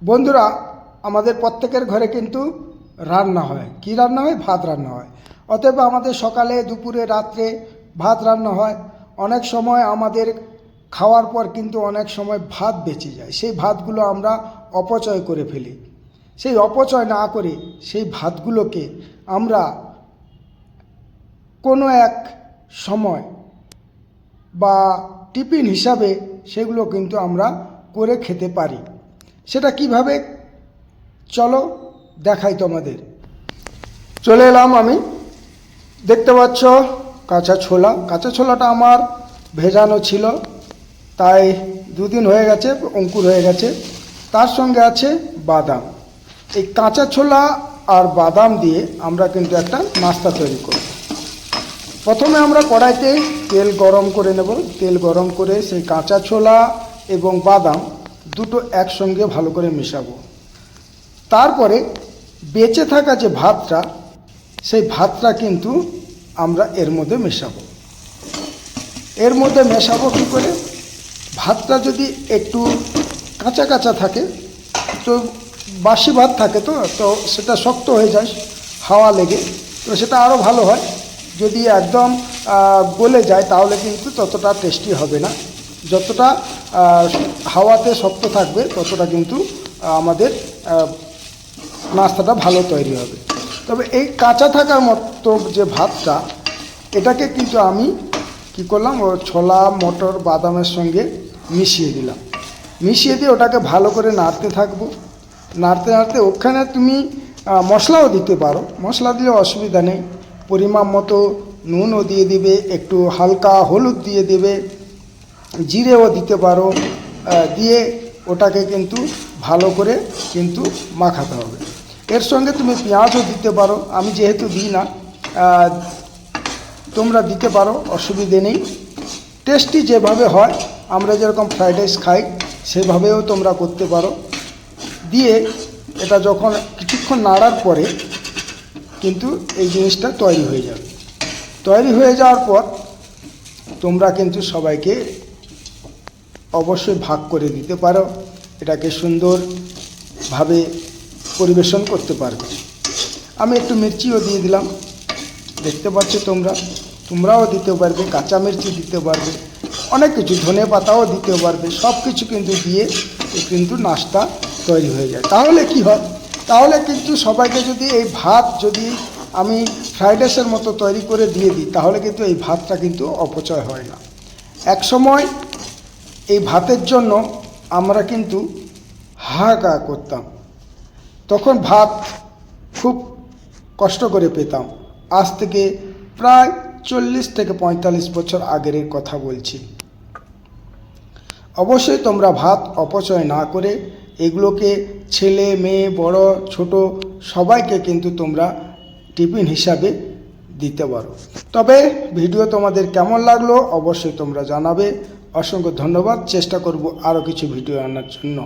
বন্ধুরা, আমাদের প্রত্যেকের ঘরে কিন্তু রান্না হয়। কি রান্না হয়? ভাত রান্না হয়। অতএব আমাদের সকালে, দুপুরে, রাত্রে ভাত রান্না হয়। অনেক সময় আমাদের খাওয়ার পর কিন্তু অনেক সময় ভাত বেঁচে যায়। সেই ভাতগুলো আমরা অপচয় করে ফেলি। সেই অপচয় না করে সেই ভাতগুলোকে আমরা কোনো এক সময় বা টিফিন হিসাবে সেগুলো কিন্তু আমরা করে খেতে পারি। সেটা কিভাবে চলো দেখাই তোমাদের। চলে এলাম আমি। দেখতে পাচ্ছ কাঁচা ছোলা। কাঁচা ছোলাটা আমার ভেজানো ছিল, তাই দুদিন হয়ে গেছে, অঙ্কুর হয়ে গেছে। তার সঙ্গে আছে বাদাম। এই কাঁচা ছোলা আর বাদাম দিয়ে আমরা কিন্তু একটা নাস্তা তৈরি করব। প্রথমে আমরা কড়াইতে তেল গরম করে নেব। তেল গরম করে সেই কাঁচা ছোলা এবং বাদাম দুটো একসঙ্গে ভালো করে মেশাবো। তারপরে বেঁচে থাকা যে ভাতটা, সেই ভাতটা কিন্তু আমরা এর মধ্যে মেশাবো। এর মধ্যে মেশাবো কী করে? ভাতটা যদি একটু কাঁচা কাঁচা থাকে, তো বাসি ভাত থাকে, তো সেটা শক্ত হয়ে যায় হাওয়া লেগে, তো সেটা আরও ভালো হয়। যদি একদম গলে যায় তাহলে কিন্তু ততটা টেস্টি হবে না। যতটা হাওয়াতে শক্ত থাকবে ততটা কিন্তু আমাদের নাস্তাটা ভালো তৈরি হবে। তবে এই কাঁচা থাকার মতো যে ভাতটা, এটাকে কিন্তু আমি কি করলাম, ও ছোলা, মটর, বাদামের সঙ্গে মিশিয়ে দিলাম। মিশিয়ে দিয়ে ওটাকে ভালো করে নাড়তে থাকবো। নাড়তে নাড়তে ওখানে তুমি মশলাও দিতে পারো। মশলা দিলে অসুবিধা নেই। পরিমাণ মতো নুনও দিয়ে দিবে, একটু হালকা হলুদ দিয়ে দেবে, জিরেও দিতে পারো। দিয়ে ওটাকে কিন্তু ভালো করে কিন্তু মাখাতে হবে। এর সঙ্গে তুমি পেঁয়াজও দিতে পারো। আমি যেহেতু দিই না, তোমরা দিতে পারো, অসুবিধে নেই। টেস্টি যেভাবে হয়, আমরা যেরকম ফ্রাইড রাইস খাই সেভাবেও তোমরা করতে পারো। দিয়ে এটা যখন কিছুক্ষণ নাড়ার পরে কিন্তু এই জিনিসটা তৈরি হয়ে যাবে। তৈরি হয়ে যাওয়ার পর তোমরা কিন্তু সবাইকে অবশ্যই ভাগ করে দিতে পারো। এটাকে সুন্দরভাবে পরিবেশন করতে পারবে। আমি একটু মির্চিও দিয়ে দিলাম, দেখতে পাচ্ছ তোমরাও দিতে পারবে। কাঁচা মির্চি দিতে পারবে, অনেক কিছু, ধনে পাতাও দিতে পারবে। সব কিছু কিন্তু দিয়ে কিন্তু নাস্তা তৈরি হয়ে যায়। তাহলে কি হয়? তাহলে কিন্তু সবাইকে যদি এই ভাত যদি আমি ফ্রাইড রাইসের মতো তৈরি করে দিয়ে দিই, তাহলে কিন্তু এই ভাতটা কিন্তু অপচয় হয় না। এক সময় এই ভাতের জন্য আমরা কিন্তু হাহাকার করতাম। তখন ভাত খুব কষ্ট করে পেতাম। আজ থেকে প্রায় 40 থেকে 45 বছর আগের কথা বলছি। অবশ্যই তোমরা ভাত অপচয় না করে এগুলোকে ছেলে, মেয়ে, বড়, ছোট সবাইকে কিন্তু তোমরা টিফিন হিসাবে দিতে পারো। তবে ভিডিও তোমাদের কেমন লাগলো অবশ্যই তোমরা জানাবে। অসংখ্য ধন্যবাদ। চেষ্টা করব আরও কিছু ভিডিও আনার জন্য।